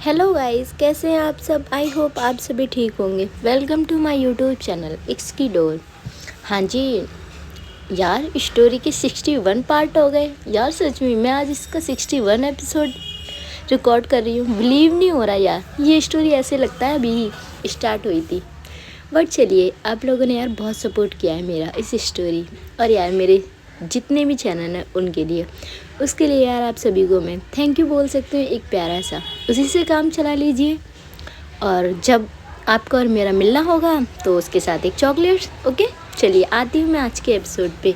Hello guys, कैसे हैं आप सब। आई होप आप सभी ठीक होंगे। Welcome to my YouTube channel it's key door. हाँ जी यार, स्टोरी के 61 पार्ट हो गए यार। सच में मैं आज इसका 61 एपिसोड रिकॉर्ड कर रही हूँ। बिलीव नहीं हो रहा यार, ये स्टोरी ऐसे लगता है अभी स्टार्ट हुई थी। बट चलिए, आप लोगों ने यार बहुत सपोर्ट किया है मेरा इस स्टोरी, और यार मेरे जितने भी चैनल हैं उनके लिए, उसके लिए यार आप सभी को मैं थैंक यू बोल सकती हूँ। एक प्यारा सा उसी से काम चला लीजिए, और जब आपका और मेरा मिलना होगा तो उसके साथ एक चॉकलेट्स। ओके, चलिए आती हूँ मैं आज के एपिसोड पे।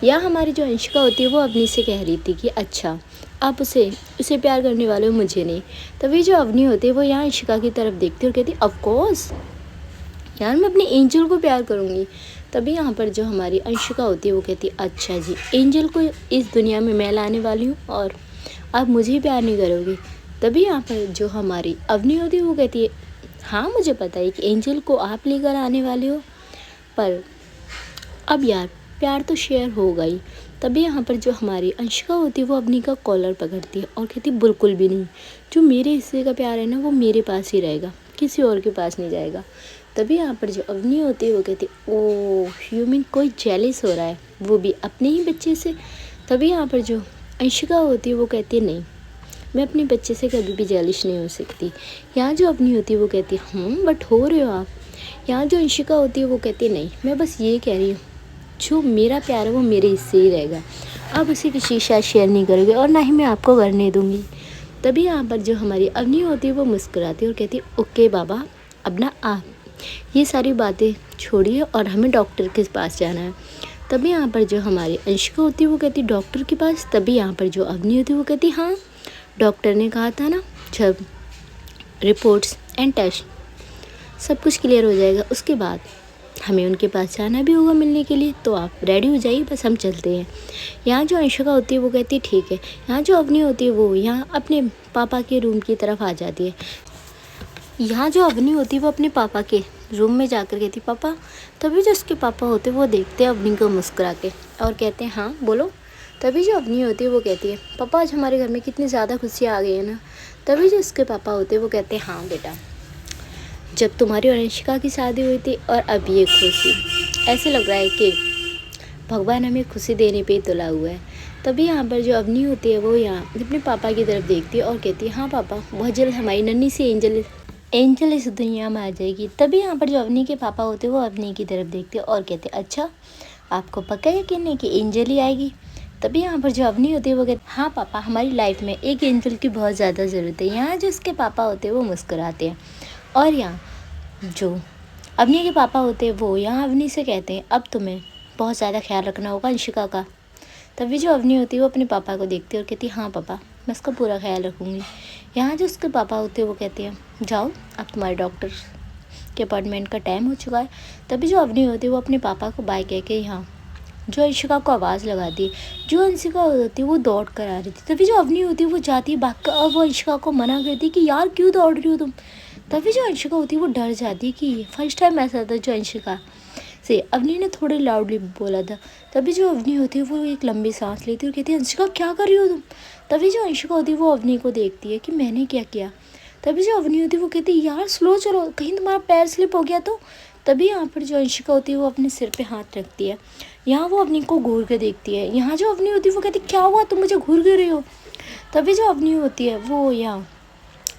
या हमारी जो अंशिका होती है वो अवनी से कह रही थी कि अच्छा आप उसे प्यार करने वाले हो, मुझे नहीं। तभी जो अवनी होती है वो यहाँ अंशिका की तरफ देखती है और कहती ऑफ कोर्स यार, मैं अपने एंजल को प्यार करूँगी। तभी यहाँ पर जो हमारी अंशिका होती है वो कहती है अच्छा जी, एंजल को इस दुनिया में मैं लाने वाली हूँ और आप मुझे प्यार नहीं करोगे। तभी यहाँ पर जो हमारी अवनी होती है वो कहती है हाँ मुझे पता है कि एंजल को आप लेकर आने वाले हो, पर अब यार प्यार तो शेयर होगा ही। तभी यहाँ पर जो हमारी अंशिका होती है वो अवनी का कॉलर पकड़ती है और कहती बिल्कुल भी नहीं, जो मेरे हिस्से का प्यार है ना वो मेरे पास ही रहेगा, किसी और के पास नहीं जाएगा। तभी यहाँ पर जो अवनी होती है वो कहती है ओह यू मीन कोई जेलिस हो रहा है, वो भी अपने ही बच्चे से। तभी यहाँ पर जो अंशिका होती है वो कहती है नहीं, मैं अपने बच्चे से कभी भी जेलिश नहीं हो सकती। यहाँ जो अवनी होती है वो कहती है बट हो रहे हो आप। यहाँ जो अंशिका होती है वो कहती है नहीं, मैं बस ये कह रही हूँ जो मेरा प्यार है वो मेरे हिस्से ही रहेगा, आप उसे किसी के साथ शेयर नहीं करोगे और ना ही मैं आपको करने दूँगी। तभी यहाँ पर जो हमारी अवनी होती है वो मुस्कुराती है और कहती है ओके बाबा, अब ना आप ये सारी बातें छोड़िए और हमें डॉक्टर के पास जाना है। तभी यहाँ पर जो हमारी अंशिका होती है वो कहती डॉक्टर के पास। तभी यहाँ पर जो अवनी होती है वो कहती हाँ, डॉक्टर ने कहा था ना जब रिपोर्ट्स एंड टेस्ट सब कुछ क्लियर हो जाएगा उसके बाद हमें उनके पास जाना भी होगा मिलने के लिए, तो आप रेडी हो जाइए, बस हम चलते हैं। यहाँ जो अंशिका होती है वो कहती है ठीक है। यहाँ जो अवनी होती है वो यहाँ अपने पापा के रूम की तरफ आ जाती है। यहाँ जो अवनी होती है वो अपने पापा के रूम में जाकर कहती पापा। तभी जो उसके पापा होते हैं वो देखते हैं अवनी को मुस्कुरा के और कहते हैं हाँ बोलो। तभी जो अवनी होती है वो कहती है पापा आज हमारे घर में कितनी ज़्यादा खुशियाँ आ गई है ना। तभी जो उसके पापा होते हैं वो कहते हैं हाँ बेटा, जब तुम्हारी और अंशिका की शादी हुई थी और अब ये खुशी, ऐसे लग रहा है कि भगवान हमें खुशी देने पे ही तुला हुआ है। तभी यहाँ पर जो अवनी होती है वो यहाँ अपने पापा की तरफ देखती है और कहती है हाँ पापा, बहुत जल्द हमारी नन्ही सी एंजल इस दुनिया में आ जाएगी। तभी यहाँ पर जो अवनी के पापा होते हैं वो अवनी की तरफ देखते हैं और कहते हैं अच्छा आपको पक्का यकीन है कि एंजल ही आएगी। तभी यहाँ पर जो अवनी होती है वो कहते हाँ पापा, हमारी लाइफ में एक एंजल की बहुत ज़्यादा ज़रूरत है। यहाँ जो उसके पापा होते हैं वो मुस्कुराते हैं और यहाँ जो अवनी के पापा होते हैं वो यहाँ अवनी से कहते हैं अब तुम्हें बहुत ज़्यादा ख्याल रखना होगा अंशिका का। तभी जो अवनी होती है वो अपने पापा को देखती है और कहती है हाँ पापा, मैं इसका पूरा ख्याल रखूँगी। यहाँ जो उसके पापा होते हैं वो कहते हैं जाओ, अब तुम्हारे डॉक्टर के अपॉइंटमेंट का टाइम हो चुका है। तभी जो अवनी होती है वो अपने पापा को बाय कह के यहाँ जो अंशिका को आवाज़ लगाती है। जो अंशिका होती है वो दौड़ कर आ रही थी। तभी जो अवनी होती है वो जाती है भाग कर और वो अंशिका को मना करती है कि यार क्यों दौड़ रही हो तुम। तभी जो अंशिका होती है वो डर जाती है कि फर्स्ट टाइम ऐसा था जो अंशिका से अवनी ने थोड़े लाउडली बोला था। तभी जो अवनी होती है वो एक लंबी सांस लेती है और कहती है अंशिका क्या कर रही हो तुम। तभी जो अंशिका होती है वो अवनी को देखती है कि मैंने क्या किया। तभी जो अवनी होती है वो कहती है यार स्लो चलो, कहीं तुम्हारा पैर स्लिप हो गया तो। तभी यहाँ पर जो अंशिका होती है वो अपने सिर पे हाथ रखती है। यहाँ वो अवनी को घूर के देखती है। यहाँ जो अवनी होती है वो कहती क्या हुआ, तुम मुझे घूर क्यों रही हो। तभी जो अवनी होती है वो यहाँ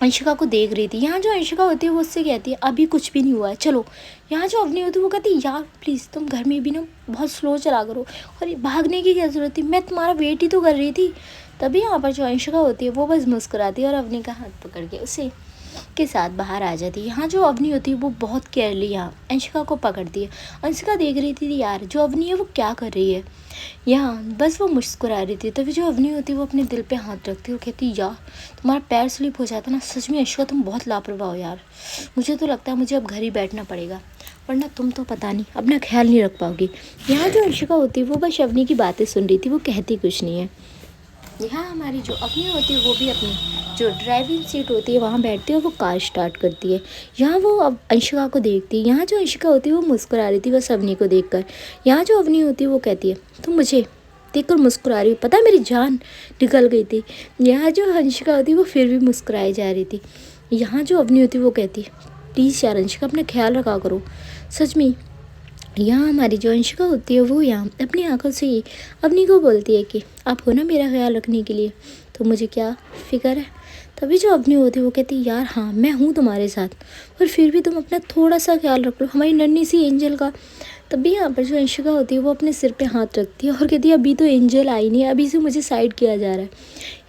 अंशिका को देख रही थी। यहाँ जो अंशिका होती है वो उससे कहती है अभी कुछ भी नहीं हुआ है, चलो। यहाँ जो अवनी होती है वो कहती है यार प्लीज़ तुम घर में भी ना बहुत स्लो चला करो, और भागने की क्या ज़रूरत थी, मैं तुम्हारा वेट ही तो कर रही थी। तभी यहाँ पर जो अंशिका होती है वो बस मुस्कुराती है और अवनी का हाथ पकड़ के उसे के साथ बाहर आ जाती है। यहाँ जो अवनी होती है वो बहुत केयरली यहाँ अंशिका को पकड़ती है। अंशिका देख रही थी यार जो अवनी है वो क्या कर रही है, यहाँ बस वो मुस्कुरा रही थी। तभी जो अवनी होती है वो अपने दिल पे हाथ रखती है और कहती यार तुम्हारा पैर स्लिप हो जाता ना, सच में अंशिका तुम बहुत लापरवाह हो यार, मुझे तो लगता है मुझे अब घर ही बैठना पड़ेगा, वरना तुम तो पता नहीं अपना ख्याल नहीं रख पाओगी। यहाँ जो अंशिका होती है वो बस अवनी की बातें सुन रही थी, वो कहती कुछ नहीं है। यहाँ हमारी जो अवनी होती है वो भी अपनी जो ड्राइविंग सीट होती है वहाँ बैठती है और वो कार स्टार्ट करती है। यहाँ वो अब अंशिका को देखती है। यहाँ जो अंशिका होती है वो मुस्कुरा रही थी बस अवनी को देखकर। यहाँ जो अवनी होती है वो कहती है तुम मुझे देखकर मुस्कुरा रही हो, पता है मेरी जान निकल गई थी। यहाँ जो अंशिका होती है वो फिर भी मुस्कुराई जा रही थी। यहाँ जो अवनी होती है वो कहती प्लीज़ यार अंशिका अपना ख्याल रखा करो। सच में यहाँ हमारी जो अंशिका होती है वो यहाँ अपनी आंखों से ही अवनी को बोलती है कि आप हो ना मेरा ख्याल रखने के लिए, तो मुझे क्या फ़िक्र है। तभी जो अवनी होती है वो कहती है यार हाँ मैं हूँ तुम्हारे साथ, पर फिर भी तुम अपना थोड़ा सा ख्याल रख लो हमारी नन्ही सी एंजल का। तभी यहाँ पर जो अंशिका होती है वो अपने सिर पे हाथ रखती है और कहती है अभी तो एंजल आई नहीं है, अभी से मुझे साइड किया जा रहा है।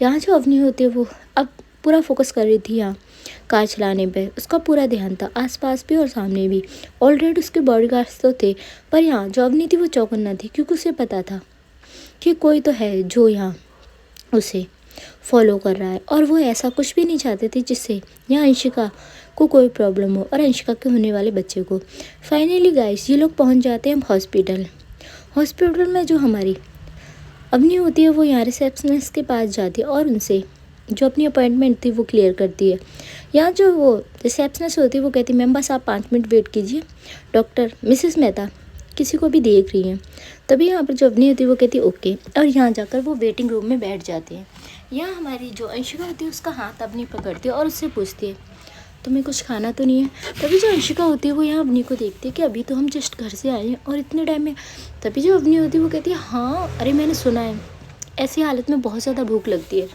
यहाँ जो अवनी होती है वो अब पूरा फोकस कर रही थी यहाँ कार चलाने पे, उसका पूरा ध्यान था आसपास भी और सामने भी। ऑलरेडी उसके बॉडीगार्ड्स तो थे, पर यहाँ जो अवनी थी वो चौकन्ना थी क्योंकि उसे पता था कि कोई तो है जो यहाँ उसे फॉलो कर रहा है, और वो ऐसा कुछ भी नहीं चाहते थे जिससे यहाँ अंशिका को कोई प्रॉब्लम हो और अंशिका के होने वाले बच्चे को। फाइनली गाइस ये लोग पहुँच जाते हैं हॉस्पिटल। हॉस्पिटल में जो हमारी अवनी होती है वो यहाँ रिसेप्शनिस्ट के पास जाती है और उनसे जो अपनी अपॉइंटमेंट थी वो क्लियर करती है। यहाँ जो वो रिसेप्शनिस्ट होती है वो कहती है मैम बस आप 5 मिनट वेट कीजिए, डॉक्टर मिसेस मेहता किसी को भी देख रही हैं। तभी यहाँ पर जो अवनी होती है वो कहती है ओके, और यहाँ जाकर वो वेटिंग रूम में बैठ जाते हैं। यहाँ हमारी जो अंशिका होती है उसका हाथ अवनी पकड़ती है और उससे पूछती है तुम्हें कुछ खाना तो नहीं है। तभी जो अंशिका होती है वो यहाँ अवनी को देखती है कि अभी तो हम जस्ट घर से आए हैं और इतने टाइम में। तभी जो अवनी होती है वो कहती है हाँ अरे मैंने सुना है ऐसी हालत में बहुत ज़्यादा भूख लगती है।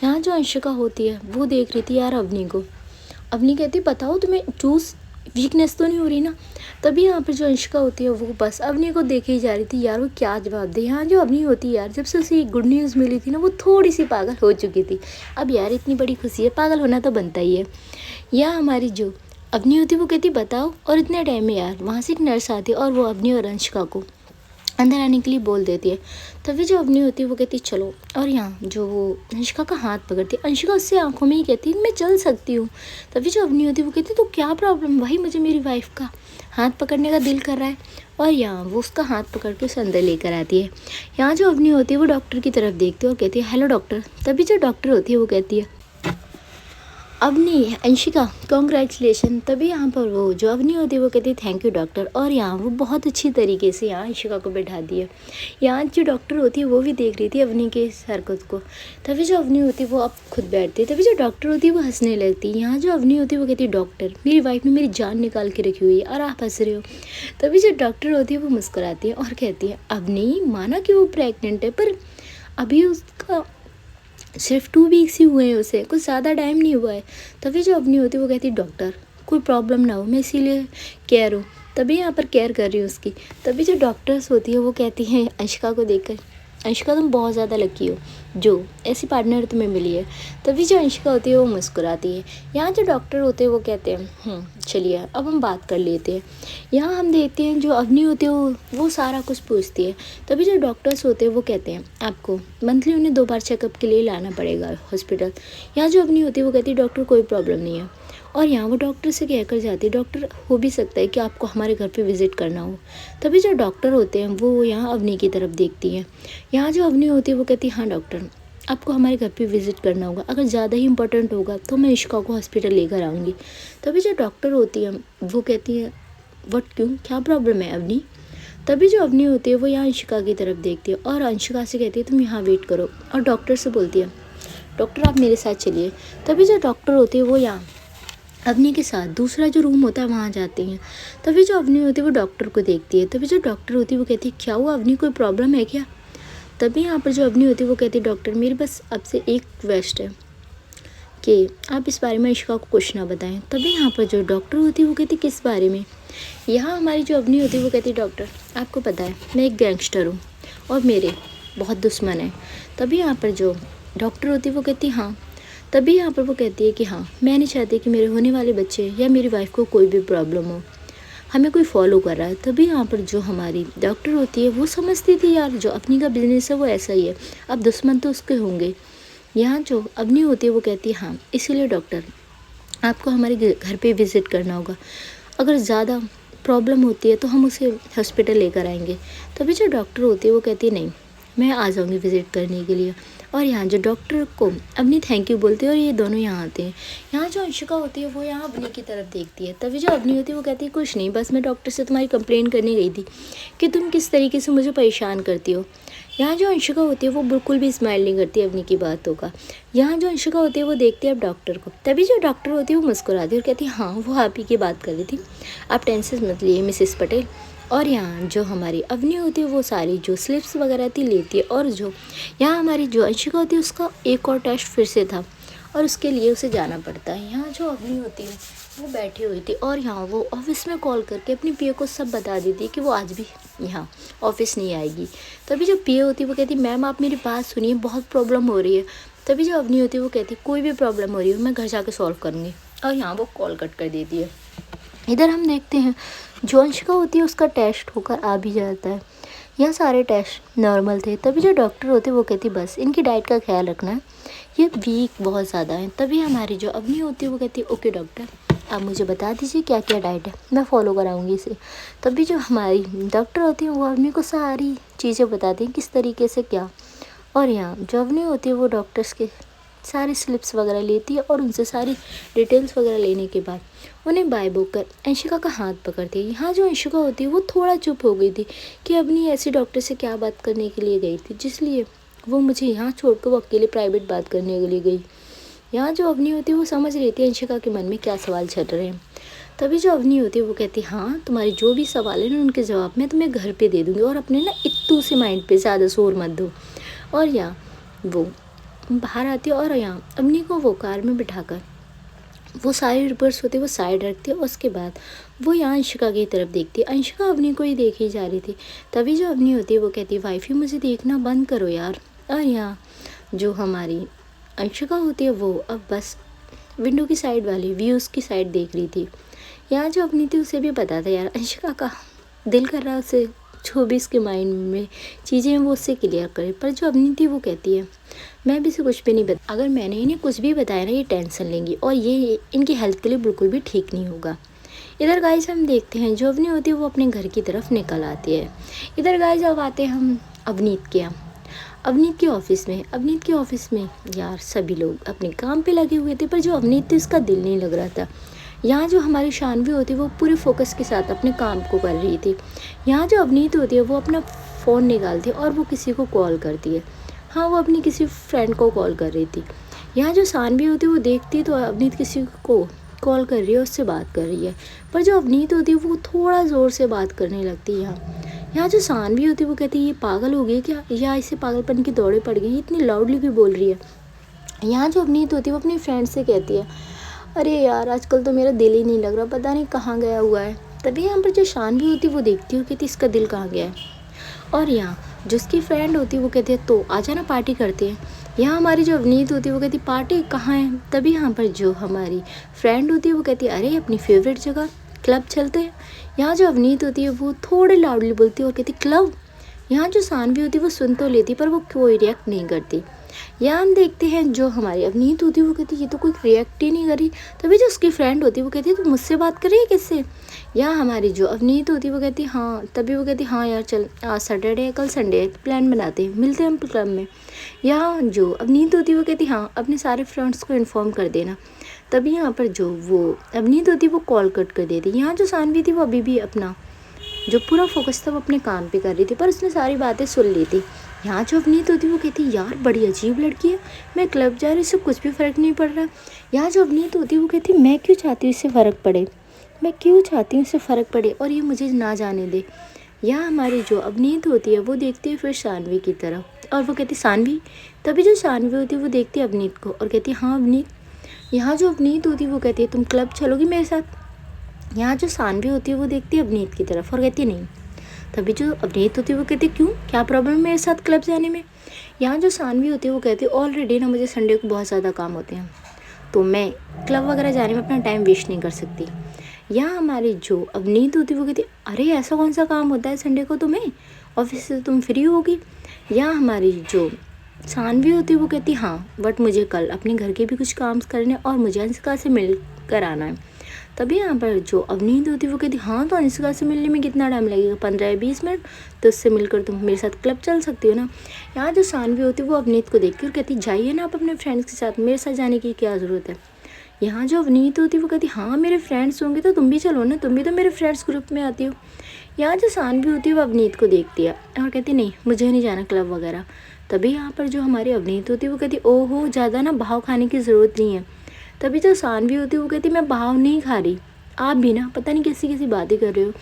यहाँ जो अंशिका होती है वो देख रही थी यार अवनी को। अवनी कहती बताओ तुम्हें जूस वीकनेस तो नहीं हो रही ना। तभी यहाँ पर जो अंशिका होती है वो बस अवनी को देखे ही जा रही थी यार वो क्या जवाब दे। यहाँ जो अवनी होती है यार जब से उसे गुड न्यूज़ मिली थी ना वो थोड़ी सी पागल हो चुकी थी। अब यार इतनी बड़ी खुशी है, पागल होना तो बनता ही है। यहाँ हमारी जो अवनी होती है वो कहती बताओ, और इतने टाइम में यार वहाँ से एक नर्स आती है और वो अवनी और अंशिका को अंदर आने के लिए बोल देती है। तभी जो अवनी होती है वो कहती है चलो, और यहाँ जो वो अंशिका का हाथ पकड़ती है। अंशिका उससे आंखों में ही कहती है मैं चल सकती हूँ। तभी जो अवनी होती है वो कहती है तो क्या प्रॉब्लम, वही मुझे मेरी वाइफ का हाथ पकड़ने का दिल कर रहा है, और यहाँ वो उसका हाथ पकड़ के उसे अंदर लेकर आती है। यहाँ जो अवनी होती है वो डॉक्टर की तरफ देखती है और कहती है हेलो डॉक्टर। तभी जो डॉक्टर होती है वो कहती है अवनी अंशिका कॉन्ग्रेचुलेशन। तभी यहाँ पर वो जो अवनी होती है वो कहती है थैंक यू डॉक्टर, और यहाँ वो बहुत अच्छी तरीके से यहाँ अंशिका को बैठा दी है। यहाँ जो डॉक्टर होती है वो भी देख रही थी अवनी के इस हरकत को। तभी जो अवनी होती है वो अब खुद बैठती है। तभी जो डॉक्टर होती है वो हंसने लगती है। यहाँ जो अवनी होती है वो कहती है डॉक्टर मेरी वाइफ ने मेरी जान निकाल के रखी हुई है और आप हंस रहे हो। तभी जो डॉक्टर होती है वो मुस्कुराती है और कहती है अवनी माना कि वो प्रेग्नेंट है, पर अभी उसका सिर्फ 2 वीक्स ही हुए हैं, उसे कुछ ज़्यादा टाइम नहीं हुआ है। तभी जो अवनी होती है वो कहती है डॉक्टर कोई प्रॉब्लम ना हो, मैं इसीलिए केयर हूँ, तभी यहाँ पर केयर कर रही हूँ उसकी। तभी जो डॉक्टर्स होती है वो कहती हैं अंशिका को देखकर अंशिका तुम बहुत ज़्यादा लकी हो जो ऐसी पार्टनर तुम्हें मिली है। तभी जो अंशिका होती है वो मुस्कुराती है। यहाँ जो डॉक्टर होते हैं वो कहते हैं चलिए अब हम बात कर लेते हैं। यहाँ हम देखते हैं जो अवनी होती है वो सारा कुछ पूछती है। तभी जो डॉक्टर्स होते हैं वो कहते हैं आपको मंथली उन्हें 2 बार चेकअप के लिए लाना पड़ेगा हॉस्पिटल। यहाँ जो अवनी होती है वो कहती है डॉक्टर कोई प्रॉब्लम नहीं है, और यहाँ वो डॉक्टर से कहकर जाती है डॉक्टर हो भी सकता है कि आपको हमारे घर पे विज़िट करना हो। तभी जो डॉक्टर होते हैं वो यहाँ अवनी की तरफ देखती हैं। यहाँ जो अवनी होती है वो कहती है हाँ डॉक्टर आपको हमारे घर पे विज़िट करना होगा, अगर ज़्यादा ही इंपॉर्टेंट होगा तो मैं अंशिका को हॉस्पिटल लेकर आऊँगी। तभी जो डॉक्टर होती है वो कहती है वट क्यों, क्या प्रॉब्लम है अवनी। तभी जो अवनी होती है वो यहाँ अंशिका की तरफ देखती है और अंशिका से कहती है तुम यहाँ वेट करो, और डॉक्टर से बोलती है डॉक्टर आप मेरे साथ चलिए। तभी जो डॉक्टर होती है वो यहाँ अवनी के साथ दूसरा जो रूम होता है वहाँ जाती हैं। तभी जो अवनी होती है वो डॉक्टर को देखती है। तभी जो डॉक्टर होती है वो कहती है क्या हुआ अवनी कोई प्रॉब्लम है क्या। तभी यहाँ पर जो अवनी होती है वो कहती है डॉक्टर मेरी बस आपसे एक रिक्वेस्ट है कि आप इस बारे में अंशिका को कुछ ना बताएं। तभी यहाँ पर जो डॉक्टर होती है वो कहती है किस बारे में। यहाँ हमारी जो अवनी होती है वो कहती है डॉक्टर आपको पता है मैं एक गैंगस्टर हूँ और मेरे बहुत दुश्मन हैं। तभी यहाँ पर जो डॉक्टर होती है वो कहती है हाँ। तभी यहाँ पर वो कहती है कि हाँ मैं नहीं चाहती कि मेरे होने वाले बच्चे या मेरी वाइफ को कोई भी प्रॉब्लम हो, हमें कोई फॉलो कर रहा है। तभी यहाँ पर जो हमारी डॉक्टर होती है वो समझती थी यार जो अवनी का बिजनेस है वो ऐसा ही है, अब दुश्मन तो उसके होंगे। यहाँ जो अवनी होती है वो कहती है हाँ इसीलिए डॉक्टर आपको हमारे घर पे विज़िट करना होगा, अगर ज़्यादा प्रॉब्लम होती है तो हम उसे हॉस्पिटल लेकर आएंगे। तभी जो डॉक्टर होती है वो कहती है नहीं मैं आ जाऊँगी विज़िट करने के लिए, और यहाँ जो डॉक्टर को अवनी थैंक यू बोलती है और ये दोनों यहाँ आते हैं। यहाँ जो अंशिका होती है वो यहाँ अवनी की तरफ देखती है। तभी जो अवनी होती है वो कहती है कुछ नहीं बस मैं डॉक्टर से तुम्हारी कंप्लेन करने गई थी कि तुम किस तरीके से मुझे परेशान करती हो। यहाँ जो अंशिका होती है वो बिल्कुल भी स्माइल नहीं करती अवनी की बातों का। यहाँ जो अंशिका होती है वो देखती है अब डॉक्टर को। तभी जो डॉक्टर होती है वो मुस्कुराती है और कहती है हाँ वो आप ही की बात कर रही थी, आप टेंशन मत लिए मिसेस पटेल। और यहाँ जो हमारी अवनी होती है वो सारी जो स्लिप्स वगैरह थी लेती है, और जो यहाँ हमारी जो अंशिका होती है उसका एक और टेस्ट फिर से था और उसके लिए उसे जाना पड़ता है। यहाँ जो अवनी होती है वो बैठी हुई थी और यहाँ वो ऑफिस में कॉल करके अपनी पीए को सब बता देती है कि वो आज भी यहाँ ऑफिस नहीं आएगी। तभी जो पीए होती है वो कहती मैम आप मेरी बात सुनिए, बहुत प्रॉब्लम हो रही है। तभी जो अवनी होती है वो कहती कोई भी प्रॉब्लम हो रही है मैं घर जाके सॉल्व करूँगी, और यहाँ वो कॉल कट कर देती है। इधर हम देखते हैं जो अंशिका होती है उसका टेस्ट होकर आ भी जाता है। यह सारे टेस्ट नॉर्मल थे। तभी जो डॉक्टर होते वो कहती बस इनकी डाइट का ख्याल रखना है, ये वीक बहुत ज़्यादा है। तभी हमारी जो अवनी होती है वो कहती है ओके डॉक्टर आप मुझे बता दीजिए क्या क्या डाइट है, मैं फॉलो कराऊंगी इसे। तभी जो हमारी डॉक्टर होती है वो अवनी को सारी चीज़ें बताती हैं किस तरीके से क्या। और यहाँ जो अवनी होती है वो डॉक्टर्स के सारी स्लिप्स वगैरह लेती है और उनसे सारी डिटेल्स वगैरह लेने के बाद उन्हें बाय बुक कर अंशिका का हाथ पकड़ती है। यहाँ जो अंशिका होती है वो थोड़ा चुप हो गई थी कि अवनी ऐसी डॉक्टर से क्या बात करने के लिए गई थी जिसलिए वो मुझे यहाँ छोड़कर वो अकेले प्राइवेट बात करने के लिए गई। यहाँ जो अवनी होती है वो समझ रही थी अंशिका के मन में क्या सवाल चल रहे हैं। तभी जो अवनी होती है वो कहती हाँ तुम्हारे जो भी सवाल है ना उनके जवाब मैं तुम्हें घर पे दे दूँगी, और अपने ना इत्तू से माइंड पे ज़्यादा शोर मत दो। और यहाँ वो बाहर आती है और यहाँ अवनी को वो कार में बिठाकर वो सारे रिपोर्ट्स होते वो साइड रखती है। उसके बाद वो यहाँ अंशिका की तरफ देखती है। अंशिका अवनी को ही देखी जा रही थी। तभी जो अवनी होती है वो कहती है वाइफी मुझे देखना बंद करो यार। और यहाँ जो हमारी अंशिका होती है वो अब बस विंडो की साइड वाली व्यूज़ की साइड देख रही थी। यहाँ जो अवनी थी उसे भी पता था यार अंशिका का दिल कर रहा है उसे जो भी इसके माइंड में चीज़ें हैं वो उससे क्लियर करे। पर जो अवनी थी वो कहती है मैं भी इसे कुछ भी नहीं बता, अगर मैंने इन्हें कुछ भी बताया ना ये टेंशन लेंगी और ये इनकी हेल्थ के लिए बिल्कुल भी ठीक नहीं होगा। इधर गाइस हम देखते हैं जो अवनी होती है वो अपने घर की तरफ निकल आती है। इधर गाइस अब आते हैं हम अवनीत के यहाँ, अवनीत के ऑफिस में। अवनीत के ऑफिस में यार सभी लोग अपने काम पे लगे हुए थे, पर जो अवनीत थी उसका दिल नहीं लग रहा था। यहाँ जो हमारी शानवी होती है वो पूरे फोकस के साथ अपने काम को कर रही थी। यहाँ जो अवनीत होती है वो अपना फ़ोन निकालती है और वो किसी को कॉल करती है। हाँ वो अपनी किसी फ्रेंड को कॉल कर रही थी। यहाँ जो शानवी होती है वो देखती है तो अवनीत किसी को कॉल कर रही है, उससे बात कर रही है। पर जो अवनीत होती है वो थोड़ा ज़ोर से बात करने लगती है। यहाँ जो शानवी होती है वो कहती है ये पागल हो गई क्या, या इसे पागलपन की दौड़े पड़ गई, इतनी लाउडली क्यों बोल रही है। यहाँ जो अवनीत होती है वो अपनी फ्रेंड से कहती है अरे यार आजकल तो मेरा दिल ही नहीं लग रहा, पता नहीं कहाँ गया हुआ है। तभी यहाँ पर जो शानवी होती है वो देखती है कहती इसका दिल कहाँ गया है। और यहाँ जो उसकी फ्रेंड होती है वो कहती है तो आ जाना पार्टी करते हैं। यहाँ हमारी जो अवनीत होती है वो कहती पार्टी कहाँ है। तभी यहाँ पर जो हमारी फ्रेंड होती है वो कहती है अरे अपनी फेवरेट जगह क्लब चलते हैं। यहाँ जो अवनीत होती है वो थोड़े लाउडली बोलती है और कहती क्लब। यहाँ जो शानवी होती है वो सुन तो लेती पर वो कोई रिएक्ट नहीं करती। यहाँ हम देखते हैं जो हमारी अवनीत होती है वो कहती ये तो कोई रिएक्ट ही नहीं करी। तभी जो उसकी फ्रेंड होती है वो कहती है तू मुझसे बात कर रही है किससे। यहाँ हमारी जो अवनीत होती है वो कहती हाँ, तभी वो कहती हाँ यार चल आज सैटरडे है, कल संडे है, प्लान बनाते हैं, मिलते हैं हम क्लब में। यहाँ जो अवनीत होती है वो कहती हाँ अपने सारे फ्रेंड्स को इन्फॉर्म कर देना। तभी यहाँ पर जो वो अवनीत होती है वो कॉल कट कर देती। यहाँ जो शानवी थी वो अभी भी अपना जो पूरा फोकस था वो अपने काम पे कर रही थी, पर उसने सारी बातें सुन ली थी। यहाँ जो अवनीत होती है वो कहती यार बड़ी अजीब लड़की है, मैं क्लब जा रही, इससे कुछ भी फ़र्क नहीं पड़ रहा। यहाँ जो अवनीत होती है वो कहती मैं क्यों चाहती हूँ इससे फ़र्क पड़े, मैं क्यों चाहती हूँ इससे फ़र्क पड़े और ये मुझे ना जाने दे। यहाँ हमारी जो अवनीत होती है वो देखती है फिर शानवी की तरफ और वो कहती शानवी। तभी जो शानवी होती है वो देखती है अवनीत को और कहती है हाँ अवनीत। यहाँ जो अवनीत होती है वो कहती है तुम क्लब चलोगी मेरे साथ। यहाँ जो शानवी होती है वो देखती है अवनीत की तरफ और कहती है नहीं। तभी जो अवनीत होती है वो कहती है क्यों, क्या प्रॉब्लम है मेरे साथ क्लब जाने में। यहाँ जो शानवी होती है वो कहती है ऑलरेडी ना मुझे संडे को बहुत ज़्यादा काम होते हैं तो मैं क्लब वगैरह जाने में अपना टाइम वेस्ट नहीं कर सकती। यहाँ हमारी जो अवनीत होती है वो कहती है अरे ऐसा कौन सा काम होता है संडे को तुम्हें, ऑफिस से तुम फ्री होगी। यहाँ हमारी जो शानवी होती है वो कहती है हाँ बट मुझे कल अपने घर के भी कुछ काम करने और मुझे अंशिका से मिल कर आना है। तभी यहाँ पर जो अवनीत होती है वो कहती हाँ तो अंशिका से मिलने में कितना टाइम लगेगा, 15 या 20 मिनट, तो उससे मिलकर तुम मेरे साथ क्लब चल सकती हो ना। यहाँ जो शानवी होती है वो अवनीत को देखती है और कहती जाइए ना आप अपने फ्रेंड्स के साथ, मेरे साथ जाने की क्या ज़रूरत है। यहाँ जो अवनीत होती है वो कहती हाँ मेरे फ्रेंड्स होंगे तो तुम भी चलो ना, तुम भी तो मेरे फ्रेंड्स ग्रुप में आती हो। यहाँ जो सानवी होती है वो अवनीत को देखती है और कहती नहीं मुझे नहीं जाना क्लब वगैरह। तभी यहाँ पर जो हमारी अवनीत होती है वो कहती ओहो ज़्यादा ना भाव खाने की ज़रूरत नहीं है। तभी जो सानवी होती है वो कहती मैं भाव नहीं खा रही, आप भी ना पता नहीं कैसी कैसी बातें कर रहे हो।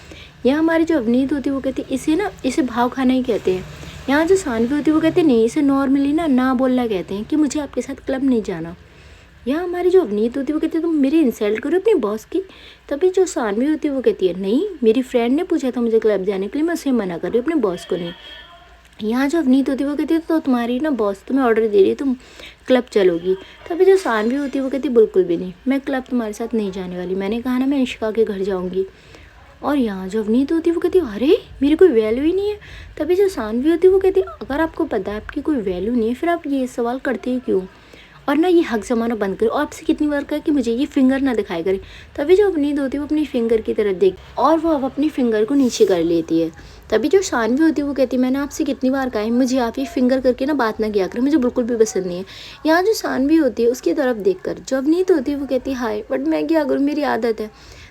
यहाँ हमारी जो अवनीत होती है वो कहती इसे भाव खाना ही कहते हैं। यहाँ जो सानवी होती है वो कहते नहीं, इसे नॉर्मली ना बोलना कहते हैं कि मुझे आपके साथ क्लब नहीं जाना। यहाँ हमारी जो अवनीत होती है वो कहती है तुम मेरी इंसल्ट करो अपनी बॉस की। तभी जो सानवी होती है वो कहती है नहीं, मेरी फ्रेंड ने पूछा था मुझे क्लब जाने के लिए, मैं उसे मना कर रही हूँ, अपने बॉस को नहीं। यहाँ जो अवनीत होती है वो कहती है तो तुम्हारी ना बॉस तुम्हें ऑर्डर दे रही है, तुम क्लब चलोगी। तभी जो सानवी होती है वो कहती है बिल्कुल भी नहीं, मैं क्लब तुम्हारे साथ नहीं जाने वाली, मैंने कहा ना मैं अंशिका के घर जाऊँगी। और यहाँ जो अवनीत होती है वो कहती है अरे मेरी कोई वैल्यू ही नहीं है। तभी जो सानवी होती है वो कहती है अगर आपको पता है आपकी कोई वैल्यू नहीं है फिर आप ये सवाल करते ही क्यों, और ना ये हक जमाना बंद करो। और आपसे कितनी बार कहा कि मुझे ये फिंगर ना दिखाई करे। तभी जो अवनीत होती है वो अपनी फिंगर की तरफ देख और वो अब अपनी फिंगर को नीचे कर लेती है। तभी जो सानवी होती है वो कहती है मैंने आपसे कितनी बार कहा है मुझे आप ये फिंगर करके ना बात ना किया करें, मुझे बिल्कुल भी पसंद नहीं है। यहाँ जो सानवी होती है उसकी तरफ देखकर जो अवनीत होती है वो कहती है हाय बट मैं क्या करूँ, मेरी आदत है।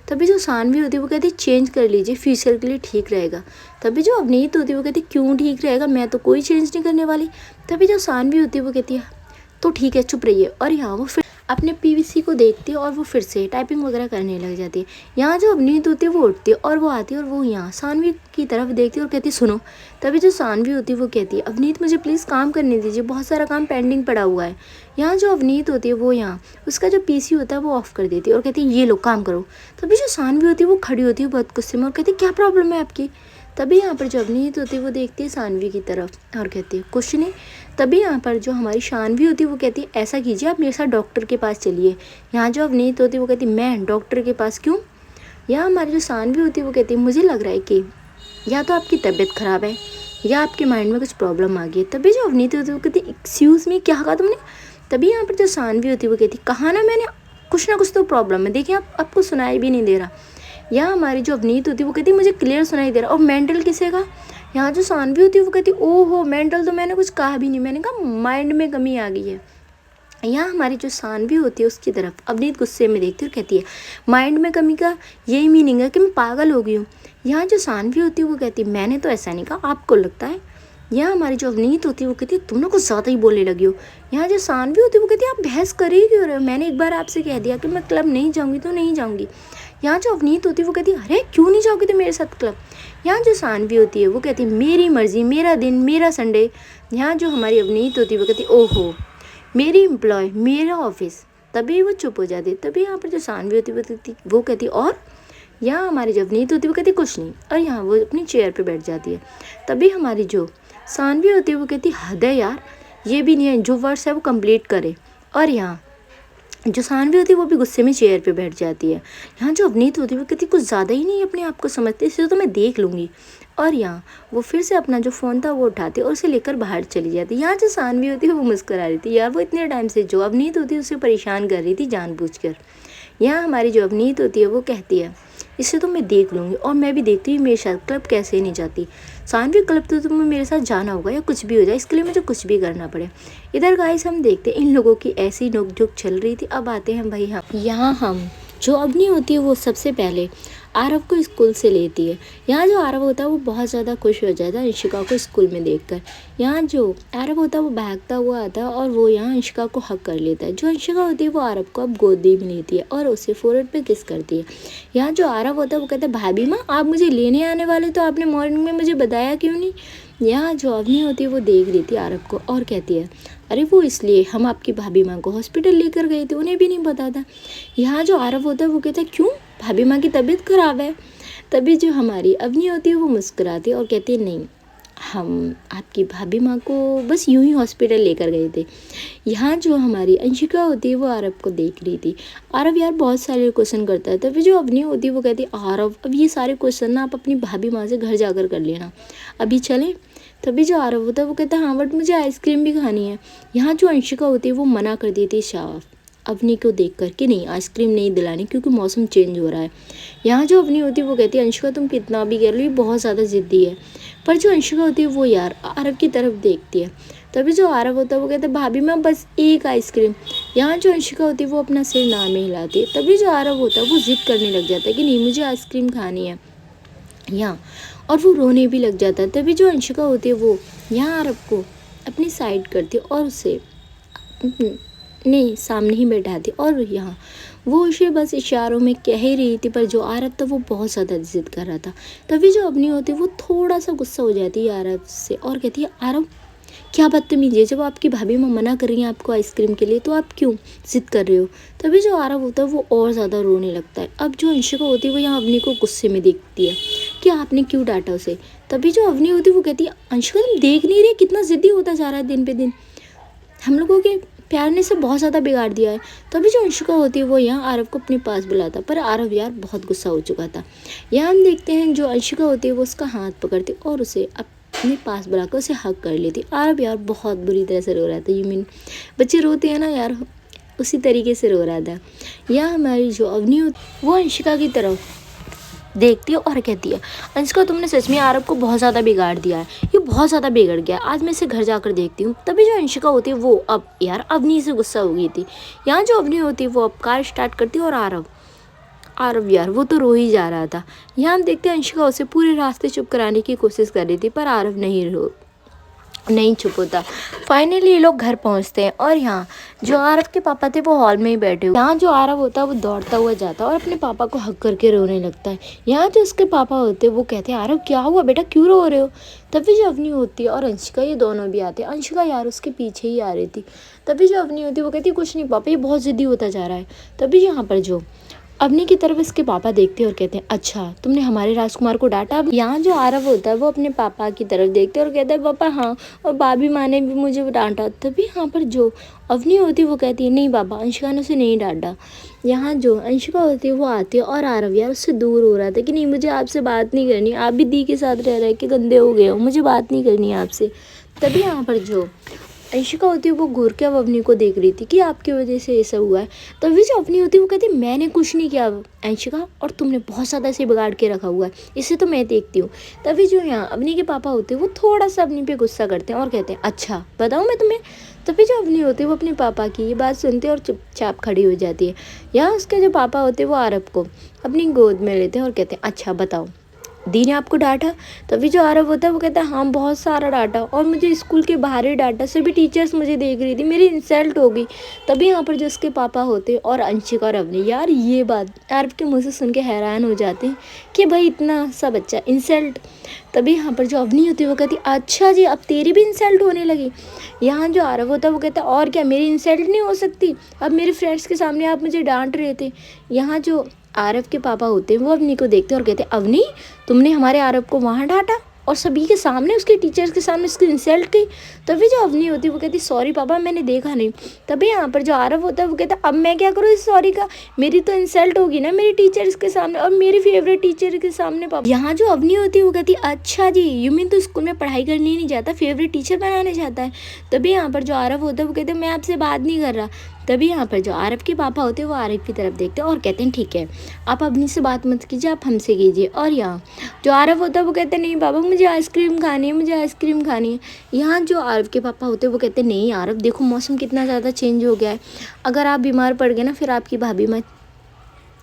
तभी जो सानवी होती है वो कहती है चेंज कर लीजिए, फ्यूचर के लिए ठीक रहेगा। तभी जो अवनीत होती है वो कहती है क्यों ठीक रहेगा, मैं तो कोई चेंज नहीं करने वाली। तभी जो सानवी होती है वो कहती है तो ठीक है चुप रहिए। और यहाँ वो फिर अपने पीवीसी को देखती है और वो फिर से टाइपिंग वगैरह करने लग जाती है। यहाँ जो अवनीत होती है वो उठती है और वो आती है और वो यहाँ सानवी की तरफ देखती है और कहती है सुनो। तभी जो सानवी होती है वो कहती है अवनीत मुझे प्लीज़ काम करने दीजिए, बहुत सारा काम पेंडिंग पड़ा हुआ है। यहाँ जो अवनीत होती है वो यहाँ उसका जो पीसी होता है वो ऑफ कर देती है और कहती है ये लो काम करो। तभी जो सानवी होती है वो खड़ी होती है बहुत गुस्से में और कहती है क्या प्रॉब्लम है आपकी। तभी यहाँ पर जो अवनीत होती है वो देखती है सानवी की तरफ और कहती है कुछ नहीं। तभी यहाँ पर जो हमारी शानवी होती है वो कहती है ऐसा कीजिए आप मेरे साथ डॉक्टर के पास चलिए। यहाँ जो अवनीत होती है वो कहती है मैं डॉक्टर के पास क्यों। यहाँ हमारी जो शानवी होती है वो कहती है मुझे लग रहा है कि या तो आपकी तबीयत ख़राब है या आपके माइंड में कुछ प्रॉब्लम आ गई है। तभी जो अवनीत होती है वो कहती है एक्सक्यूज़ मी क्या कहा तुमने। तभी यहाँ पर जो शानवी होती है वो कहती है कहा ना मैंने कुछ ना कुछ तो प्रॉब्लम है, देखिए आपको सुनाई भी नहीं दे रहा। यहाँ हमारी जो अवनीत होती है वो कहती है मुझे क्लियर सुनाई दे रहा। और मेंटल किसे का। यहाँ जो सानवी होती है वो कहती है ओहो मेंटल तो मैंने कुछ कहा भी नहीं, मैंने कहा माइंड में कमी आ गई है। यहाँ हमारी जो सानवी होती है उसकी तरफ अवनीत गुस्से में देखती है और कहती है माइंड में कमी का यही मीनिंग है कि मैं पागल हो गई हूँ। यहाँ जो सानवी होती है वो कहती है मैंने तो ऐसा नहीं कहा, आपको लगता है। यहाँ हमारी जो अवनीत होती है वो कहती है तुम ना कुछ ज़्यादा ही बोलने लगी हो। यहाँ जो सानवी होती है वो कहती है आप बहस कर ही क्यों रहे हो, मैंने एक बार आपसे कह दिया कि मैं क्लब नहीं जाऊँगी तो नहीं जाऊँगी। यहाँ जो अवनीत होती है वो कहती है अरे क्यों नहीं जाओगी तो मेरे साथ क्लब। यहाँ जो सानवी होती है वो कहती है मेरी मर्ज़ी, मेरा दिन, मेरा संडे। यहाँ जो हमारी अवनीत होती है वो कहती है ओहो मेरी एम्प्लॉय, मेरा ऑफिस। तभी वो चुप हो जाती है। तभी यहाँ पर जो सानवी होती है वो कहती है और यहाँ हमारी जो अवनीत होती है वो कहती है कुछ नहीं, और यहाँ वो अपनी चेयर पे बैठ जाती है। तभी हमारी जो सानवी होती है वो कहती है हद है यार, ये भी नहीं है जो वर्ड्स है वो कंप्लीट करे। और यहाँ जो सानवी होती है वो भी गुस्से में चेयर पे बैठ जाती है। यहाँ जो अवनीत होती है वो कहती कुछ ज़्यादा ही नहीं अपने आप को समझती, इसे तो मैं देख लूँगी। और यहाँ वो फिर से अपना जो फ़ोन था वो उठाती और उसे लेकर बाहर चली जाती। यहाँ जो सानवी होती है वो मुस्कुरा रही थी, यार वो इतने टाइम से जो अवनीत होती है उसे परेशान कर रही थी जानबूझकर। यहाँ हमारी जो अवनीत होती है वो कहती है इसे तो मैं देख लूँगी, और मैं भी देखती हूँ मेरे साथ क्लब कैसे नहीं जाती। सानवी क्लब तो तुम्हें मेरे साथ जाना होगा या कुछ भी हो जाए, इसके लिए मुझे कुछ भी करना पड़े। इधर गाइस हम देखते हैं इन लोगों की ऐसी नोकझोंक चल रही थी। अब आते हैं भाई यहाँ हम जो अवनी होती है वो सबसे पहले आरव को स्कूल से लेती है। यहाँ जो आरव होता है वो बहुत ज़्यादा खुश हो जाता है अंशिका को स्कूल में देखकर। यहाँ जो आरव होता है वो भागता हुआ आता है और वो यहाँ अंशिका को हक कर लेता है। जो अंशिका होती है वो आरव को अब गोदी में लेती है और उसे फोरहेड पे किस करती है। यहाँ जो आरव होता है वो कहता है भाभी माँ आप मुझे लेने आने वाले तो आपने मॉर्निंग में मुझे बताया क्यों नहीं। यहाँ जो अवनी होती है वो देख रही थी आरव को और कहती है अरे वो इसलिए हम आपकी भाभी माँ को हॉस्पिटल लेकर गए थे, उन्हें भी नहीं पता था। यहाँ जो आरव होता है वो कहता है क्यों भाभी माँ की तबीयत खराब है। तभी जो हमारी अवनी होती है वो मुस्कुराती है और कहती है नहीं हम आपकी भाभी माँ को बस यूं ही हॉस्पिटल लेकर गए थे। यहाँ जो हमारी अंशिका होती है वो आरव को देख रही थी। आरव यार बहुत सारे क्वेश्चन करता है। तभी जो अवनी होती है वो कहती है आरव अब ये सारे क्वेश्चन ना आप अपनी भाभी माँ से घर जाकर कर लेना, अभी चलें। तभी जो आरव होता है वो कहता है हाँ बट मुझे आइसक्रीम भी खानी है। यहाँ जो अंशिका होती है वो मना कर देती है साफ अवनी को देख कर कि नहीं आइसक्रीम नहीं दिलानी क्योंकि मौसम चेंज हो रहा है। यहाँ जो अवनी होती है वो कहती है अंशिका तुम कितना भी कह लो ये बहुत ज़्यादा ज़िद्दी है। पर जो अंशिका होती है वो यार आरव की तरफ देखती है। तभी जो आरव होता है वो कहता है भाभी माँ बस एक आइसक्रीम। यहाँ जो अंशिका होती है वो अपना सिर ना में हिलाती है। तभी जो आरव होता है वो जिद करने लग जाता है कि नहीं मुझे आइसक्रीम खानी है यहाँ, और वो रोने भी लग जाता है। तभी जो अंशिका होती है वो यहाँ आरव को अपनी साइड करती है और उसे नहीं सामने ही बैठाती और यहाँ वो उसे बस इशारों में कह ही रही थी, पर जो आरव था वो बहुत ज़्यादा जिद कर रहा था। तभी जो अवनी होती है वो थोड़ा सा गुस्सा हो जाती है आरव से और कहती है आरव क्या बदतमीजी है, जब आपकी भाभी माँ मना कर रही हैं आपको आइसक्रीम के लिए तो आप क्यों जिद कर रहे हो। तभी जो आरव होता है वो और ज़्यादा रोने लगता है। अब जो अंशिका होती है वो यहाँ अवनी को गुस्से में देखती है कि आपने क्यों डांटा उसे। तभी जो अवनी होती है वो कहती है अंशिका तुम देख नहीं रही कितना ज़िद्दी होता जा रहा है दिन पे दिन, हम लोगों के प्यार ने इसे बहुत ज़्यादा बिगाड़ दिया है। तभी जो अंशिका होती है वो यहाँ आरव को अपने पास बुलाता, पर आरव यार बहुत गुस्सा हो चुका था। यहाँ हम देखते हैं जो अंशिका होती है वो उसका हाथ पकड़ती और उसे अपने पास बुलाकर उसे हग कर लेती। आरव यार बहुत बुरी तरह से रो रहा था। यू मीन बच्चे रोते हैं ना यार, उसी तरीके से रो रहा था। यहाँ हमारी जो अवनी होती वो अंशिका की तरफ देखती है और कहती है अंशिका तुमने सच में आरव को बहुत ज़्यादा बिगाड़ दिया है, ये बहुत ज़्यादा बिगड़ गया, आज मैं इसे घर जाकर देखती हूँ। तभी जो अंशिका होती है वो अब यार अवनी से गुस्सा हो गई थी। यहाँ जो अवनी होती है वो अब कार स्टार्ट करती है और आरव यार वो तो रो ही जा रहा था। यहाँ हम देखते हैं अंशिका उसे पूरे रास्ते चुप कराने की कोशिश कर रही थी, पर आरव नहीं चुप होता। फाइनली ये लोग घर पहुंचते हैं और यहाँ जो आरव के पापा थे वो हॉल में ही बैठे हुए। यहाँ जो आरव होता है वो दौड़ता हुआ जाता है और अपने पापा को हक करके रोने लगता है। यहाँ जो उसके पापा होते हैं वो कहते हैं आरव क्या हुआ बेटा, क्यों रो रहे हो। तभी जो अवनी होती है और अंशिका ये दोनों भी आते हैं। अंशिका यार उसके पीछे ही आ रही थी। तभी जो अवनी होती है वो कहती है कुछ नहीं पापा, ये बहुत ज़िद्दी होता जा रहा है। तभी यहाँ पर जो अवनी की तरफ इसके पापा देखते हैं और कहते हैं अच्छा तुमने हमारे राजकुमार को डांटा। यहाँ जो आरव होता है वो अपने पापा की तरफ देखते हैं और कहता है पापा हाँ, और भाभी माँ ने भी मुझे डांटा। तभी यहाँ पर जो अवनी होती है वो कहती है नहीं पापा, अंशिका ने उसे नहीं डांटा। यहाँ जो अंशिका होती है वो आती है और आरव यार उससे दूर हो रहा था कि नहीं मुझे आपसे बात नहीं करनी, आप भी दी के साथ रह के गंदे हो गए हो, मुझे बात नहीं करनी है आपसे। तभी यहाँ पर जो अंशिका होती है वो घूर के अब अवनी को देख रही थी कि आपकी वजह से ऐसा हुआ है। तभी जो अवनी होती है वो कहती है मैंने कुछ नहीं किया अंशिका, और तुमने बहुत ज़्यादा इसे बिगाड़ के रखा हुआ है, इसे तो मैं देखती हूँ। तभी जो यहाँ अवनी के पापा होते हैं वो थोड़ा सा अवनी पे गुस्सा करते हैं और कहते हैं अच्छा बताऊँ मैं तुम्हें। तभी जो अवनी होती है वो अपने पापा की ये बात सुनते हैं और चुपचाप खड़ी हो जाती है। यहाँ उसके जो पापा होते हैं वो आरव को अपनी गोद में लेते हैं और कहते हैं अच्छा बताओ दी ने आपको डांटा। तभी जो आरव होता है वो कहता है हाँ बहुत सारा डांटा, और मुझे स्कूल के बाहर ही डांटा, सभी टीचर्स मुझे देख रही थी, मेरी इंसल्ट हो गई। तभी यहाँ पर जो उसके पापा होते और अंशिका और अवनी यार ये बात आरव के मुँह से सुन के हैरान हो जाते हैं कि भाई इतना सा बच्चा इंसल्ट। तभी यहाँ पर जो अवनी होती है वो कहती अच्छा जी अब तेरी भी इंसल्ट होने लगी। यहाँ जो आरव होता है वो कहता है और क्या मेरी इंसल्ट नहीं हो सकती, अब मेरे फ्रेंड्स के सामने आप मुझे डांट रहे थे। यहाँ जो आरव के पापा होते हैं वो अवनी को देखते हैं और कहते हैं अवनी तुमने हमारे आरव को वहाँ डांटा और सभी के सामने, उसके टीचर्स के सामने उसकी इंसल्ट की। तभी जो अवनी होती है वो कहती सॉरी पापा मैंने देखा नहीं। तभी यहाँ पर जो आरव होता है वो कहता है अब मैं क्या करूँ इस सॉरी का, मेरी तो इंसल्ट होगी ना मेरी टीचर्स के सामने और मेरी फेवरेट टीचर के सामने पापा। यहाँ जो अवनी होती है वो कहती है अच्छा जी यू मीन तो स्कूल में पढ़ाई करने नहीं जाता, फेवरेट टीचर बनाने जाता है। तभी यहाँ पर जो आरव होता है वो कहते हैं मैं आपसे बात नहीं कर रहा। तभी यहाँ पर जो आरव के पापा होते हैं वो आरव की तरफ देखते हैं और कहते हैं ठीक है आप अवनी से बात मत कीजिए, आप हमसे कीजिए। और यहाँ जो आरव होता है वो कहते हैं नहीं पापा मुझे आइसक्रीम खानी है, मुझे आइसक्रीम खानी है। यहाँ जो आरव के पापा होते हैं वो कहते हैं नहीं आरव देखो मौसम कितना ज़्यादा चेंज हो गया है, अगर आप बीमार पड़ गए ना फिर आपकी भाभी मत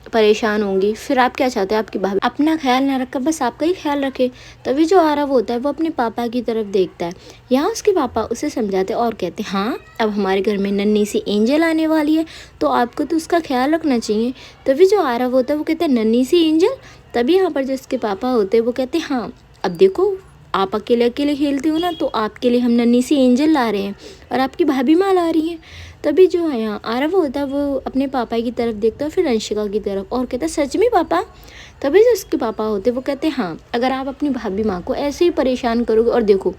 परेशान होंगी, फिर आप क्या चाहते हैं आपकी भाभी अपना ख्याल ना रखकर बस आपका ही ख्याल रखे। तभी जो आरव होता है वो अपने पापा की तरफ देखता है। यहाँ उसके पापा उसे समझाते और कहते हैं हाँ अब हमारे घर में नन्ही सी एंजल आने वाली है तो आपको तो उसका ख्याल रखना चाहिए। तभी जो आरव होता है वो कहते हैं नन्ही सी एंजल। तभी यहाँ पर जो उसके पापा होते हैं वो कहते हैं हाँ अब देखो आप अकेले अकेले खेलते हो ना तो आपके लिए हम नन्ही सी एंजल ला रहे हैं और आपकी भाभी माँ ला रही है। तभी जो है यहाँ आरव होता है वो अपने पापा की तरफ देखता है फिर अंशिका की तरफ और कहता है सच में पापा। तभी जो उसके पापा होते वो कहते हैं हाँ अगर आप अपनी भाभी माँ को ऐसे ही परेशान करोगे, और देखो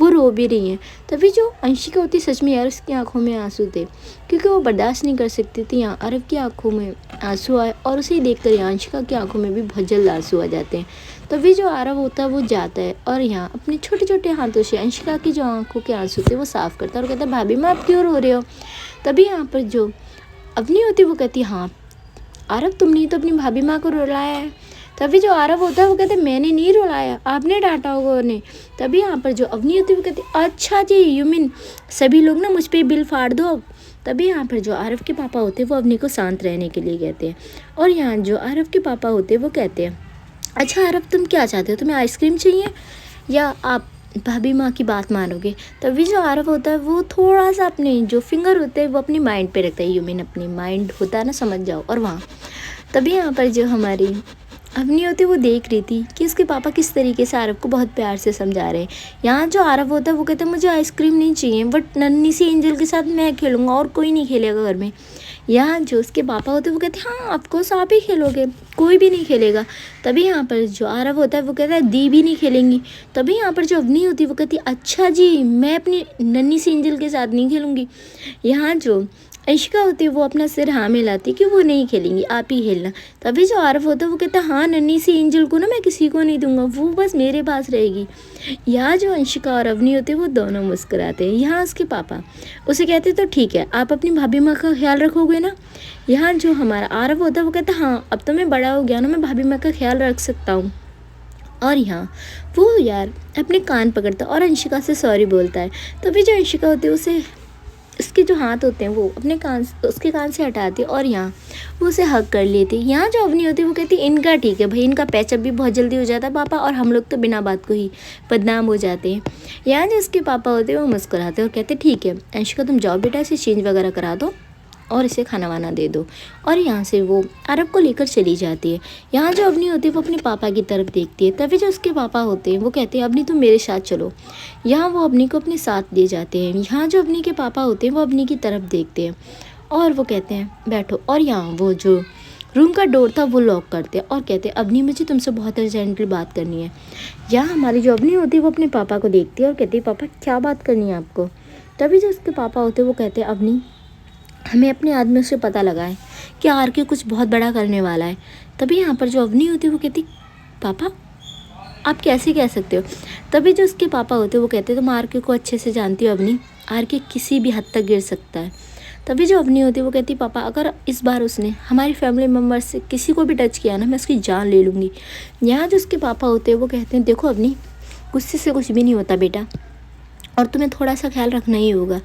वो रो भी रही हैं। तभी जो अंशिका होती सच में यार उसकी आंखों में आंसू थे क्योंकि वो बर्दाश्त नहीं कर सकती थी। यहाँ आरव की आंखों में आंसू आए और उसे देखकर यहाँ अंशिका की आंखों में भी बहुत जल्द आंसू आ जाते हैं। तभी जो आरव होता है वो जाता है और यहाँ अपने छोटे छोटे हाथों से अंशिका की जो आंखों के आंसू थे वो साफ़ करता है और कहता है भाभी माँ आप क्यों रो रहे हो। तभी यहाँ पर जो अवनी होती वो कहती हाँ आरव तुमने तो अपनी भाभी माँ को रुलाया है। तभी जो आरव होता है वो कहते मैंने नहीं रुलाया, आपने डांटा होगा उन्हें। तभी यहाँ पर जो अवनी होती है वो कहती अच्छा जी यू मीन सभी लोग ना मुझ पर बिल फाड़ दो अब। तभी यहाँ पर जो आरव के पापा होते हैं वो अवनी को शांत रहने के लिए कहते हैं। और यहाँ जो आरव के पापा होते हैं वो कहते हैं अच्छा आरव तुम क्या चाहते हो, तुम्हें आइसक्रीम चाहिए या आप भाभी माँ की बात मानोगे। तभी जो आरव होता है वो थोड़ा सा अपने जो फिंगर होते हैं वो अपनी माइंड पे रखता है, यू मीन अपनी माइंड होता है ना, समझ जाओ। और वहाँ तभी यहाँ पर जो हमारी अवनी होती वो देख रही थी कि उसके पापा किस तरीके से आरव को बहुत प्यार से समझा रहे हैं। यहाँ जो आरव होता है वो कहता है मुझे आइसक्रीम नहीं चाहिए, बट नन्ही सी एंजल के साथ मैं खेलूँगा और कोई नहीं खेलेगा घर में। यहाँ जो उसके पापा होते हैं वो कहते हैं हाँ ऑफकोर्स आप ही खेलोगे, कोई भी नहीं खेलेगा। तभी यहाँ पर जो आरव होता है वो कहता है दी भी नहीं खेलेंगी। तभी यहाँ पर जो अवनी होती है वो कहती है अच्छा जी मैं अपनी नन्ही सी एंजल के साथ नहीं खेलूँगी। यहाँ जो अंशिका होती है वो अपना सिर हाँ मिलाती कि वो नहीं खेलेंगी, आप ही खेलना। तभी जो आरव होता है वो कहता है हाँ नन्ही सी एंजल को ना मैं किसी को नहीं दूंगा, वो बस मेरे पास रहेगी। यहाँ जो अंशिका और अवनी होती है वो दोनों मुस्कुराते हैं। यहाँ उसके पापा उसे कहते तो ठीक है आप अपनी भाभी माँ का ख्याल रखोगे ना। यहाँ जो हमारा आरव होता है वो कहता है हाँ अब तो मैं बड़ा हो गया ना, मैं भाभी माँ का ख्याल रख सकता हूँ। और यहाँ वो यार अपने कान पकड़ता और अंशिका से सॉरी बोलता है। तभी जो अंशिका होती है उसे उसके जो हाथ होते हैं वो अपने कान उसके कान से हटाती है और यहाँ वो उसे हग कर लेती है। यहाँ जो अवनी होती है वो कहती है इनका ठीक है भाई, इनका पैचअप भी बहुत जल्दी हो जाता है पापा, और हम लोग तो बिना बात को ही बदनाम हो जाते हैं। यहाँ जो उसके पापा होते हैं वो मुस्कुराते हैं और कहते हैं ठीक है अंशिका तुम जाओ बेटा, इसे चेंज वगैरह करा दो और इसे खाना वाना दे दो। और यहाँ से वो आरव को लेकर चली जाती है। यहाँ जो अवनी होती है वो अपने पापा की तरफ देखती है। तभी जो उसके पापा होते हैं वो कहते हैं अवनी तुम मेरे साथ चलो। यहाँ वो अवनी को अपने साथ ले जाते हैं। यहाँ जो अवनी के पापा होते हैं वो अवनी की तरफ देखते हैं और वो कहते हैं बैठो। और यहाँ वो जो रूम का डोर था वो लॉक करते हैं और कहते हैं अवनी मुझे तुमसे बहुत अर्जेंटली बात करनी है। यहाँ हमारी जो अवनी होती है वो अपने पापा को देखती है और कहती है पापा क्या बात करनी है आपको। तभी जो उसके पापा होते हैं वो कहते हैं अवनी हमें अपने आदमियों से पता लगा है कि आरके कुछ बहुत बड़ा करने वाला है। तभी यहाँ पर जो अवनी होती है वो कहती पापा आप कैसे कह सकते हो। तभी जो उसके पापा होते हैं वो कहते हैं तुम आरके को अच्छे से जानती हो अवनी, आरके किसी भी हद तक गिर सकता है। तभी जो अवनी होती है वो कहती पापा अगर इस बार उसने हमारी फैमिली मेम्बर से किसी को भी टच किया ना मैं उसकी जान ले लूँगी। यहाँ जो उसके पापा होते हैं वो कहते हैं देखो अवनी गुस्से से कुछ भी नहीं होता बेटा, और तुम्हें थोड़ा सा ख्याल रखना ही होगा।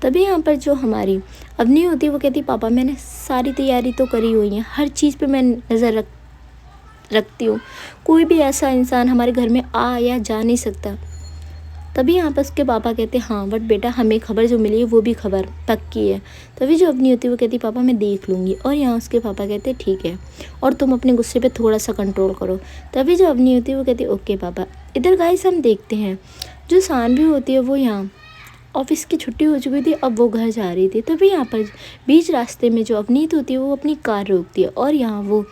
तभी यहाँ पर जो हमारी अवनी होती है वो कहती पापा मैंने सारी तैयारी तो करी हुई है, हर चीज़ पे मैं नज़र रखती हूँ, कोई भी ऐसा इंसान हमारे घर में आ या जा नहीं सकता। तभी यहाँ पर उसके पापा कहते हाँ बट बेटा हमें खबर जो मिली है वो भी खबर पक्की है। तभी जो अवनी होती है वो कहती पापा मैं देख लूँगी। और यहाँ उसके पापा कहते ठीक है और तुम अपने गुस्से पे थोड़ा सा कंट्रोल करो। तभी जो अवनी होती है वो कहती ओके पापा। इधर गाइस हम देखते हैं जो सानवी होती है वो यहाँ ऑफिस की छुट्टी हो चुकी थी, अब वो घर जा रही थी। तभी यहाँ पर बीच रास्ते में जो अवनीत होती है वो अपनी कार रोकती है और यहाँ वो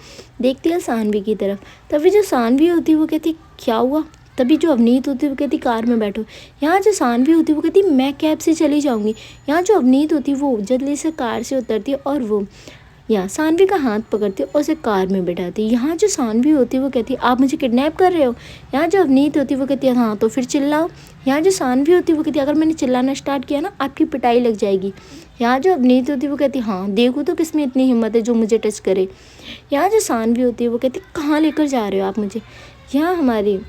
देखती है सानवी की तरफ। तभी जो सानवी होती है वो कहती क्या हुआ। तभी जो अवनीत होती है वो कहती कार में बैठो। यहाँ जो सानवी होती है वो कहती मैं कैब से चली जाऊँगी। यहाँ जो अवनीत होती है वो जल्दी से कार से उतरती है और वो यहाँ सानवी का हाथ पकड़ती है और उसे कार में बैठाती है। यहाँ जो सानवी होती है वो कहती है आप मुझे किडनैप कर रहे हो। यहाँ जो अवनीत होती है वो कहती है हाँ तो फिर चिल्लाओ। यहाँ जो सानवी होती है वो कहती है अगर मैंने चिल्लाना स्टार्ट किया ना आपकी पिटाई लग जाएगी। यहाँ जो अवनीत होती है वो कहती है हाँ देखो तो किसमें इतनी हिम्मत है जो मुझे टच करे। यहाँ जो सानवी होती है वो कहती है कहाँ लेकर जा रहे हो आप मुझे। यहाँ हमारी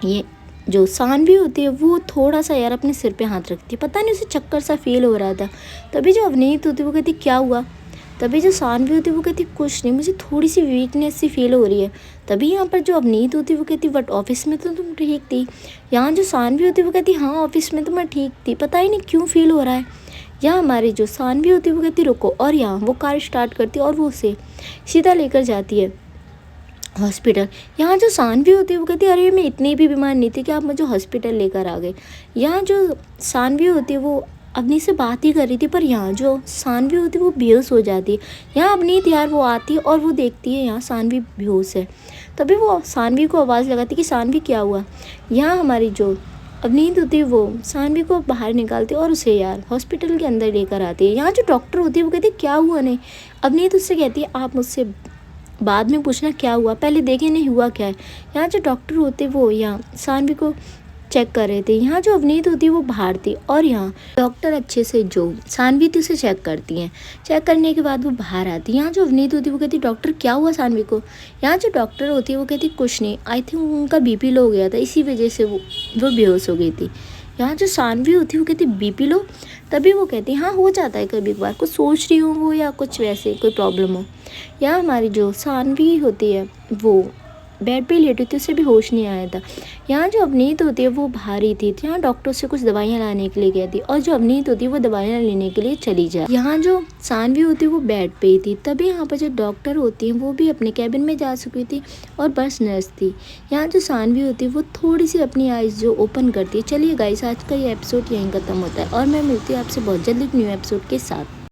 ये जो सानवी होती है वो थोड़ा सा यार अपने सिर पे हाथ रखती है, पता नहीं उसे चक्कर सा फील हो रहा था। तभी जो अवनीत होती है वो कहती क्या हुआ। तभी जो सानवी होती है वो कहती कुछ नहीं, मुझे थोड़ी सी वीकनेस सी फील हो रही है। तभी यहाँ पर जो अवनीत होती है वो कहती बट ऑफिस में तो तुम ठीक थी। यहाँ जो सानवी होती है वो कहती हाँ ऑफिस में तो मैं ठीक थी, पता ही नहीं क्यों फील हो रहा है। यहाँ हमारी जो सानवी होती है वो कहती रुको, और यहाँ वो कार स्टार्ट करती है और वो उसे सीधा लेकर जाती है हॉस्पिटल। यहाँ जो सानवी होती है वो कहती है अरे मैं इतनी भी बीमार नहीं थी कि आप मुझे हॉस्पिटल लेकर आ गए। यहाँ जो सानवी होती है वो अवनी से बात ही कर रही थी, पर यहाँ जो सानवी होती है वो बेहोश हो जाती है। यहाँ अवनीत यार वो आती है और वो देखती है यहाँ सानवी बेहोश है। तभी वो सानवी को आवाज़ लगाती कि सानवी क्या हुआ। यहाँ हमारी जो अवनीत होती है वो सानवी को बाहर निकालती है और उसे यार हॉस्पिटल के अंदर लेकर आती है। यहाँ जो डॉक्टर होती है वो कहती है क्या हुआ नहीं। अवनीत उससे कहती है आप मुझसे बाद में पूछना क्या हुआ, पहले देखें नहीं हुआ क्या है। यहाँ जो डॉक्टर होते वो यहाँ सानवी को चेक कर रहे थे। यहाँ जो अवनीत होती है वो बाहर थी और यहाँ डॉक्टर अच्छे से जो सानवी थी उसे चेक करती हैं। चेक करने के बाद वो बाहर आती है। यहाँ जो अवनीत होती है वो कहती डॉक्टर क्या हुआ सानवी को। यहाँ जो डॉक्टर होती है वो कहती कुछ नहीं, आई थिंक उनका बीपी लो हो गया था, इसी वजह से वो बेहोश हो गई थी। यहाँ जो सानवी होती है वो कहती बीपी लो। तभी वो कहती हाँ हो जाता है कभी कभार, कुछ सोच रही हूँ वो या कुछ वैसे कोई प्रॉब्लम हो। यहाँ हमारी जो सानवी होती है वो बेड पे लेटी थी, उसे भी होश नहीं आया था। यहाँ जो अवनीत होती है वो बाहर ही थी। यहाँ डॉक्टर से कुछ दवाइयाँ लाने के लिए गई थी और जो अवनीत होती है वो दवाइयाँ लेने के लिए चली जाए। यहाँ जो सानवी होती है वो बेड पे ही थी। तभी यहाँ पर जो डॉक्टर होती हैं वो भी अपने कैबिन में जा चुकी थी और बस नर्स थी। यहाँ जो सानवी होती है वो थोड़ी सी अपनी आइज़ जो ओपन करती है। चलिए गाइस, आज का ये एपिसोड यहीं ख़त्म होता है और मैं मिलती हूँ आपसे बहुत जल्दी एक न्यू एपिसोड के साथ।